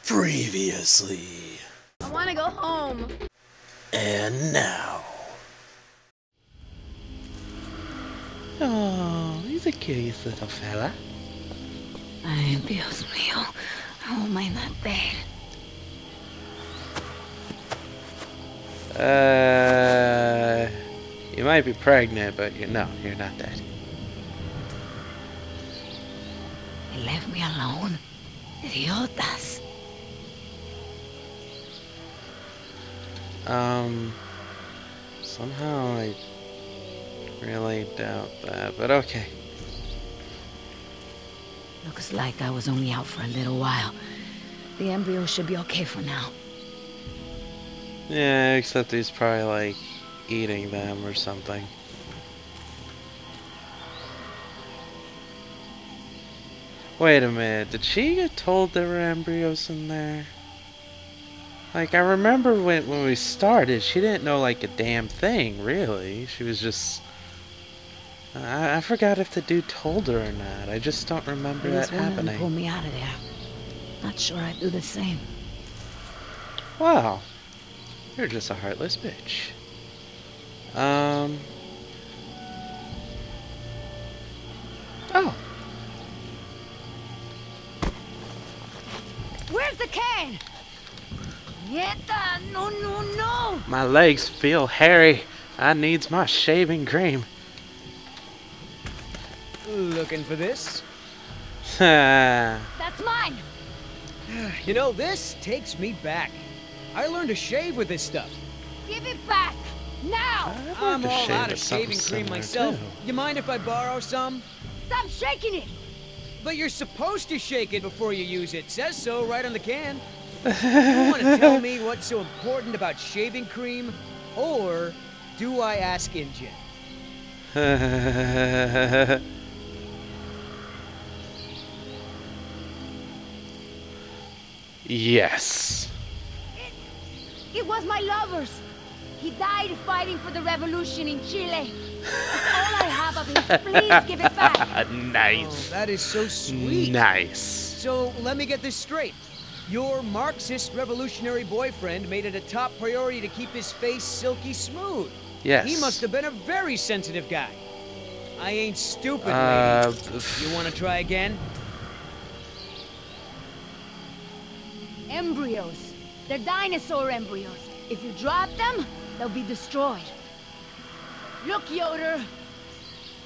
Previously. I want to go home. And now. Oh, he's a curious little fella. Ay, Dios mío. How am I not dead? You might be pregnant, but you're not dead. They left me alone. Idiotas. Somehow I really doubt that, but okay. Looks like I was only out for a little while. The embryo should be okay for now. Yeah, except he's probably like eating them or something. Wait a minute, did she get told there were embryos in there? Like, I remember when we started, she didn't know like a damn thing, really. She was just... I forgot if the dude told her or not. I just don't remember that happening. Pull me out of there. Not sure I'd do the same. Wow. You're just a heartless bitch. Oh. Where's the can? Nieta, no, no, no! My legs feel hairy. I needs my shaving cream. Looking for this? That's mine! You know, this takes me back. I learned to shave with this stuff. Give it back! Now! I'm all out of shaving cream myself. Too. You mind if I borrow some? Stop shaking it! But you're supposed to shake it before you use it. Says so right on the can. You want to tell me what's so important about shaving cream? Or do I ask Injun? Yes. It was my lover's. He died fighting for the revolution in Chile. That's all I have of him. Please give it back. Nice. Oh, that is so sweet. Nice. So let me get this straight. Your Marxist revolutionary boyfriend made it a top priority to keep his face silky smooth. Yes. He must have been a very sensitive guy. I ain't stupid, lady. You want to try again? Embryos. They're dinosaur embryos. If you drop them, they'll be destroyed. Look, Yoder.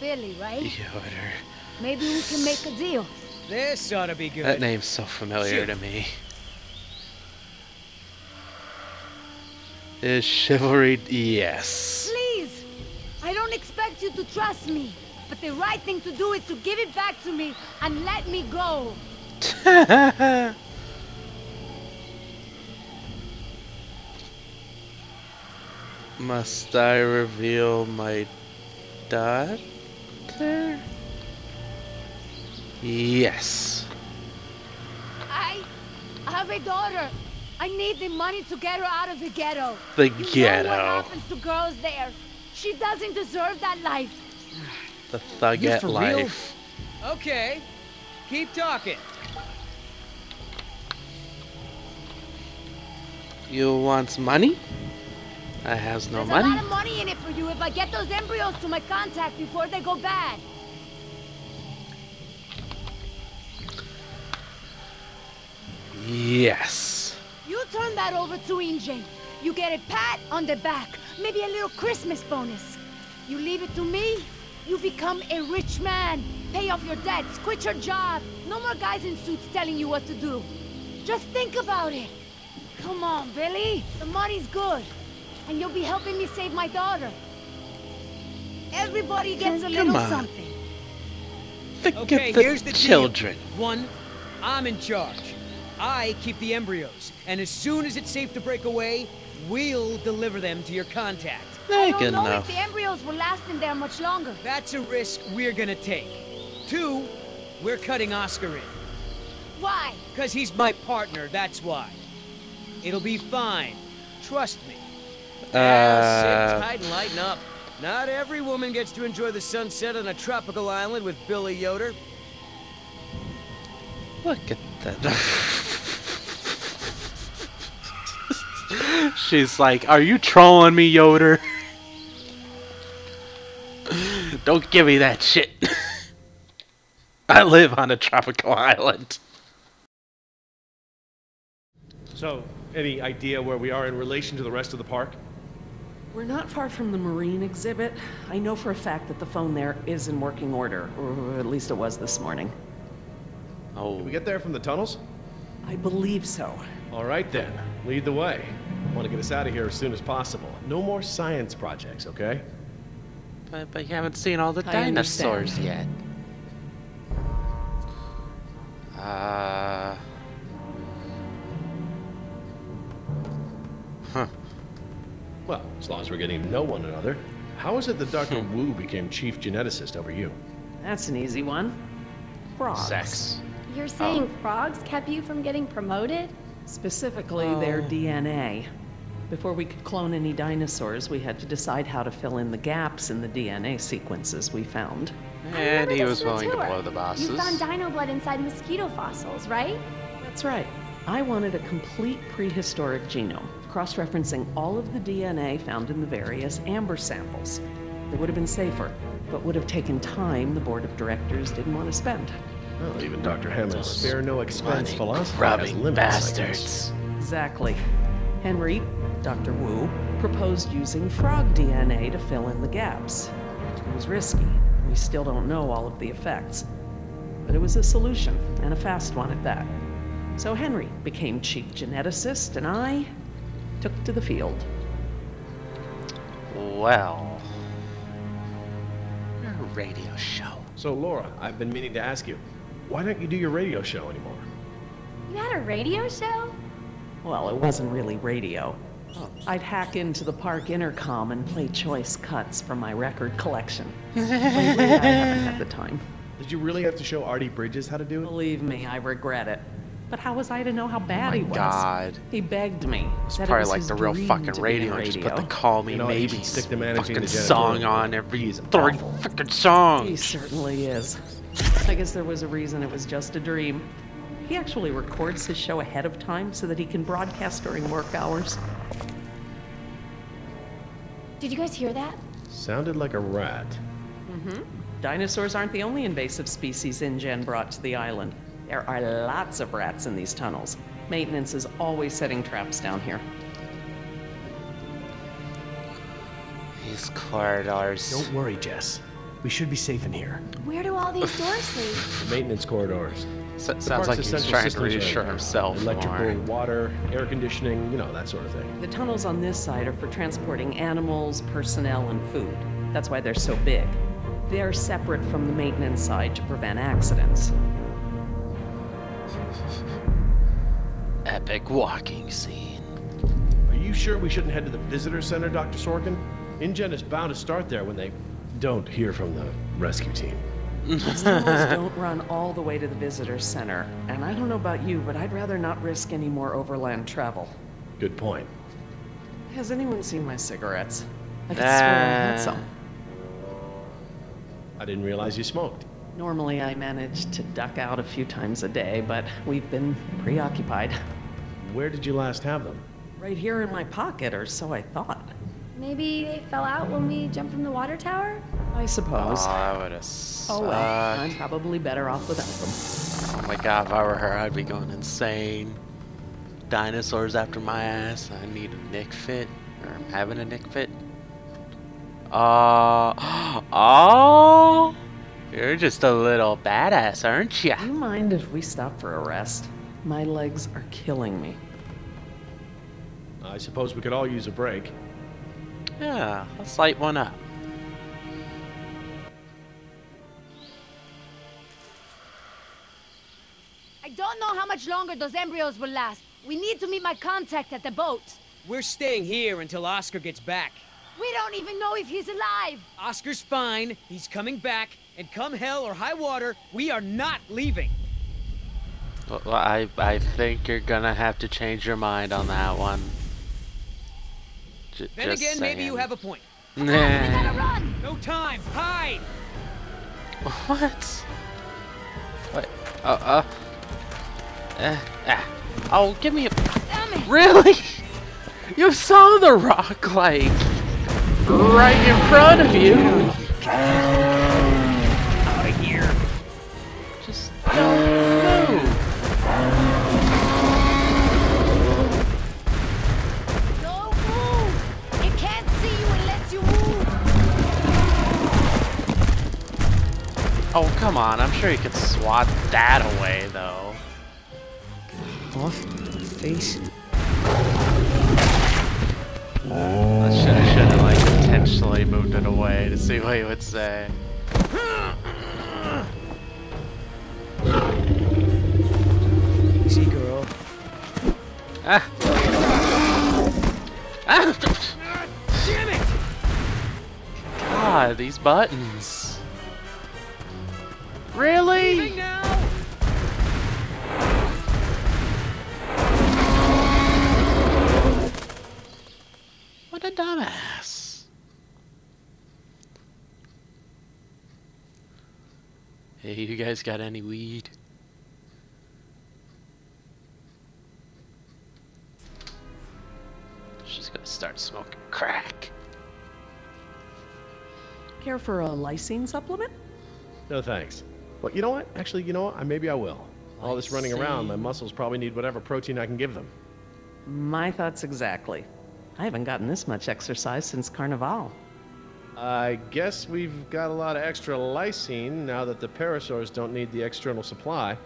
Billy, right? Yoder. Maybe we can make a deal. This ought to be good. That name's so familiar to me. Is chivalry? Yes. Please! I don't expect you to trust me, but the right thing to do is to give it back to me and let me go. Must I reveal my daughter? Yes. I have a daughter. I need the money to get her out of the ghetto. The You ghetto. know what happens to girls there. She doesn't deserve that life. The thugette for life. real? Okay. Keep talking. You want money? I has no There's money. a lot of money in it for you if I get those embryos to my contact before they go bad. Yes. You turn that over to Injun. You get a pat on the back, maybe a little Christmas bonus. You leave it to me, you become a rich man. Pay off your debts, quit your job. No more guys in suits telling you what to do. Just think about it. Come on, Billy. The money's good. And you'll be helping me save my daughter. Everybody gets a little something. Think Okay, of the here's the children. deal. One, I'm in charge. I keep the embryos, and as soon as it's safe to break away, we'll deliver them to your contact. I Good don't know enough. if the embryos will last in there much longer. That's a risk we're gonna take. Two, we're cutting Oscar in. Why? Because he's my partner, that's why. It'll be fine. Trust me. Sit tight and lighten up. Not every woman gets to enjoy the sunset on a tropical island with Billy Yoder. Look at that. She's like, are you trolling me, Yoder? Don't give me that shit. I live on a tropical island. So, any idea where we are in relation to the rest of the park? We're not far from the marine exhibit. I know for a fact that the phone there is in working order, or at least it was this morning. Oh. Did we get there from the tunnels? I believe so. All right then, lead the way. I want to get us out of here as soon as possible. No more science projects, okay? But you haven't seen all the I dinosaurs yet. Huh. Well, as long as we're getting to know one another. How is it that Dr. Wu became chief geneticist over you? That's an easy one. Frogs. Sex. You're saying frogs kept you from getting promoted? Specifically, their DNA. Before we could clone any dinosaurs, we had to decide how to fill in the gaps in the DNA sequences we found. And he was from the willing to tour. blow the bosses. You found dino blood inside mosquito fossils, right? That's right. I wanted a complete prehistoric genome, cross-referencing all of the DNA found in the various amber samples. It would have been safer, but would have taken time the board of directors didn't want to spend. Well, even Dr. Hammond's spare no expense money philosophy has grubbing limits, bastards. Exactly. Henry, Dr. Wu, proposed using frog DNA to fill in the gaps. It was risky. We still don't know all of the effects. But it was a solution, and a fast one at that. So Henry became chief geneticist, and I took to the field. Well, a radio show. So, Laura, I've been meaning to ask you, why don't you do your radio show anymore? You had a radio show? Well, it wasn't really radio. I'd hack into the park intercom and play choice cuts from my record collection. Lately, I haven't had the time. Did you really have to show Artie Bridges how to do it? Believe me, I regret it. But how was I to know how bad he was? God. He begged me. It's Said it probably was like his the real dream fucking to be radio in and just put the Call Me You know, he Maybe should stick to managing fucking the song janitorial. on every He's 3 awful. fucking He songs. certainly is. I guess there was a reason it was just a dream. He actually records his show ahead of time so that he can broadcast during work hours. Did you guys hear that? Sounded like a rat. Dinosaurs aren't the only invasive species InGen brought to the island. There are lots of rats in these tunnels. Maintenance is always setting traps down here. These corridors. Don't worry, Jess. We should be safe in here. Where do all these doors lead? The maintenance corridors. Sounds Park's like he's essential trying to systems are reassure in there. himself Electrical, more. water, air conditioning, you know, that sort of thing. The tunnels on this side are for transporting animals, personnel, and food. That's why they're so big. They're separate from the maintenance side to prevent accidents. Epic walking scene. Are you sure we shouldn't head to the visitor center, Dr. Sorkin? InGen is bound to start there when they don't hear from the rescue team. These tunnels don't run all the way to the visitor center. And I don't know about you, but I'd rather not risk any more overland travel. Good point. Has anyone seen my cigarettes? I could swear I had some. I didn't realize you smoked. Normally I manage to duck out a few times a day, but we've been preoccupied. Where did you last have them? Right here in my pocket, or so I thought. Maybe they fell out when we jumped from the water tower? I suppose. Oh, that would have Oh sucked. well, I'm probably better off without them. Oh my god, if I were her, I'd be going insane. Dinosaurs after my ass. I need a Nick fit. Or I'm having a Nick fit. Oh, you're just a little badass, aren't ya? Do you mind if we stop for a rest? My legs are killing me. I suppose we could all use a break. Yeah, let's light one up. I don't know how much longer those embryos will last. We need to meet my contact at the boat. We're staying here until Oscar gets back. We don't even know if he's alive. Oscar's fine, he's coming back, and come hell or high water, we are not leaving. Well, I think you're gonna have to change your mind on that one. Then just again, maybe saying. you have a point. Nah. No time. Hide. What? What? Oh, give me a... Damn it! Really? You saw the rock, like, right in front of you. Out of here. Just don't move. Don't move! It can't see you unless you move! Oh, come on. I'm sure you could swat that away, though. Off. Face. I should have, like, intentionally moved it away to see what he would say. Easy, girl. Ah! Ah! Damn it! God, these buttons. Really? Leaving now. What a dumbass. Hey, you guys got any weed? She's gonna start smoking crack. Care for a lysine supplement? No thanks. Well, you know what? Actually, you know what? Maybe I will. All this running around, my muscles probably need whatever protein I can give them. My thoughts exactly. I haven't gotten this much exercise since Carnival. I guess we've got a lot of extra lysine now that the parasaurs don't need the external supply.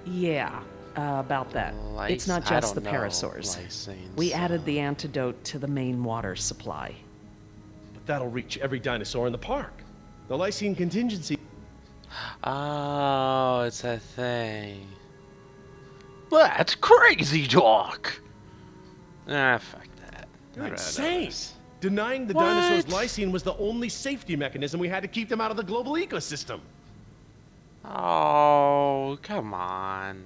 Yeah, about that. It's not I just the don't know, parasaurs. lysine, We so- added the antidote to the main water supply. But that'll reach every dinosaur in the park. The lysine contingency... Oh, it's a thing. That's crazy talk. Ah, fuck that. You're I'd rather insane! this. Denying the What? dinosaurs lysine was the only safety mechanism we had to keep them out of the global ecosystem. Oh, come on.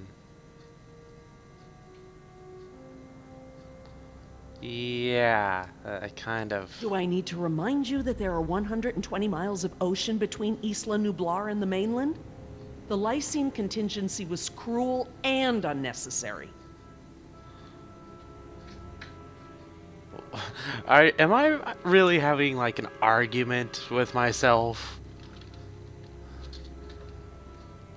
Yeah, I kind of... Do I need to remind you that there are 120 miles of ocean between Isla Nublar and the mainland? The lysine contingency was cruel and unnecessary. Am I really having like an argument with myself?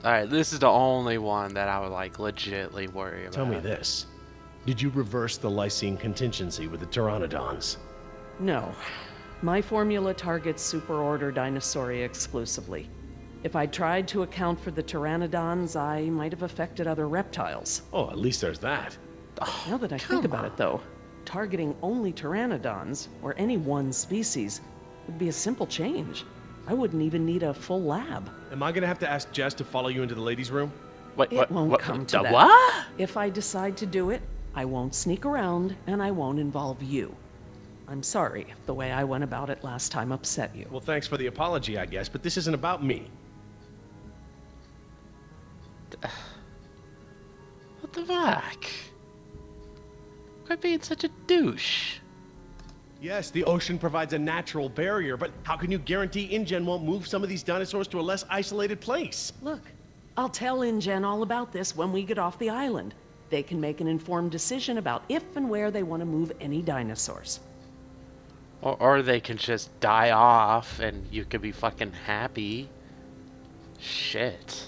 Alright, this is the only one that I would like legitly worry about. Tell me this. Did you reverse the lysine contingency with the pteranodons? No. My formula targets superorder Dinosauria exclusively. If I'd tried to account for the pteranodons, I might have affected other reptiles. Oh, at least there's that. Now that I think about it, though, targeting only pteranodons, or any one species, would be a simple change. I wouldn't even need a full lab. Am I gonna have to ask Jess to follow you into the ladies' room? Wait, It won't come to the that. what? If I decide to do it, I won't sneak around, and I won't involve you. I'm sorry if the way I went about it last time upset you. Well, thanks for the apology, I guess, but this isn't about me. What the fuck? Quit being such a douche. Yes, the ocean provides a natural barrier, but how can you guarantee InGen won't move some of these dinosaurs to a less isolated place? Look, I'll tell InGen all about this when we get off the island. They can make an informed decision about if and where they want to move any dinosaurs. Or they can just die off and you could be fucking happy. Shit.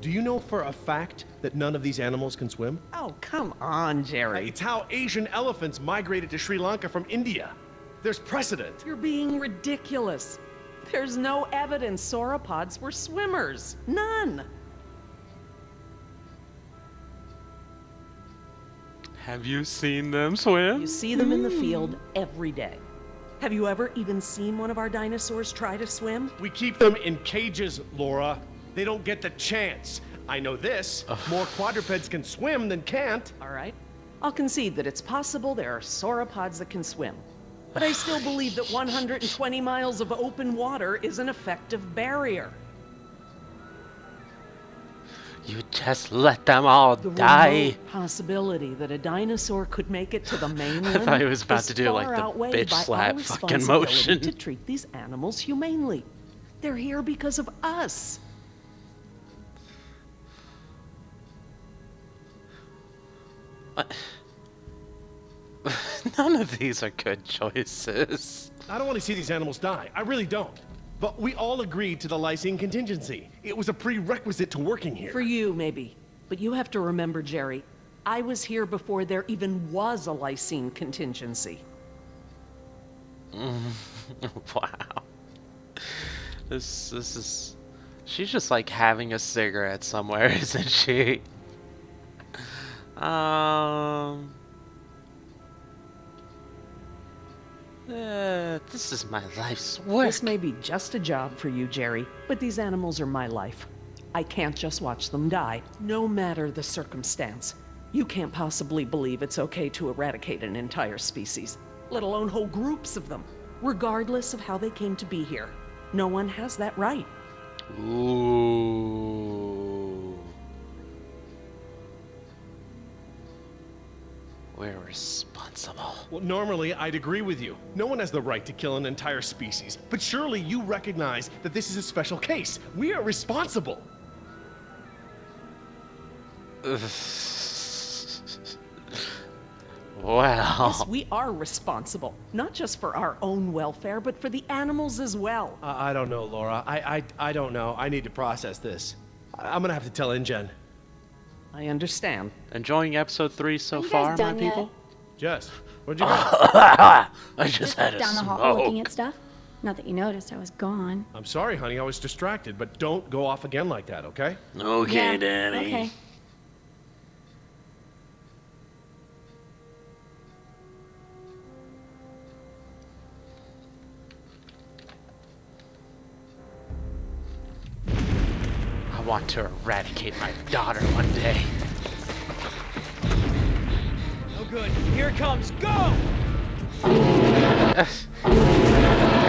Do you know for a fact that none of these animals can swim? Oh, come on, Jerry. It's how Asian elephants migrated to Sri Lanka from India. There's precedent. You're being ridiculous. There's no evidence sauropods were swimmers. None. Have you seen them swim? You see them in the field every day. Have you ever even seen one of our dinosaurs try to swim? We keep them in cages, Laura. They don't get the chance. I know this. More quadrupeds can swim than can't. All right. I'll concede that it's possible there are sauropods that can swim. But I still believe that 120 miles of open water is an effective barrier. You Just let them all The die. remote possibility that a dinosaur could make it to the mainland thought he was about is to do, like, far the outweighed bitch by slap our fucking responsibility motion. to treat these animals humanely. They're here because of us. What? None of these are good choices. I don't want to see these animals die. I really don't. But we all agreed to the lysine contingency. It was a prerequisite to working here. For you, maybe. But you have to remember, Jerry, I was here before there even was a lysine contingency. Wow. This is... She's just like having a cigarette somewhere, isn't she? This is my life's work. This may be just a job for you, Jerry, but these animals are my life. I can't just watch them die, no matter the circumstance. You can't possibly believe it's okay to eradicate an entire species, let alone whole groups of them, regardless of how they came to be here. No one has that right. Ooh. We're responsible. Well, normally I'd agree with you. No one has the right to kill an entire species. But surely you recognize that this is a special case. We are responsible. Wow. Yes, we are responsible, not just for our own welfare, but for the animals as well. I don't know, Laura. I don't know. I need to process this. I'm gonna have to tell InGen. I understand. Enjoying episode 3 so Are you guys far, my done yet? people? Jess, where'd you go? I just had a Down the hall looking smoke. at stuff. Not that you noticed I was gone. I'm sorry, honey. I was distracted, but don't go off again like that, okay? Okay, Yeah, Danny. Okay. I want to eradicate my daughter one day. No good. Here it comes. Go! Are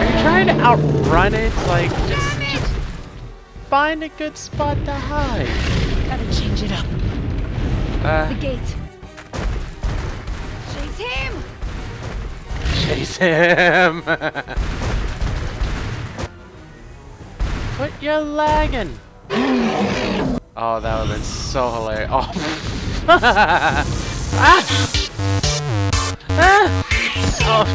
you trying to outrun it? Like, just find a good spot to hide. Gotta change it up. The gate. Chase him! Chase him! What you lagging? Oh, that would have been so hilarious. Oh. Ah! Ah! Oh,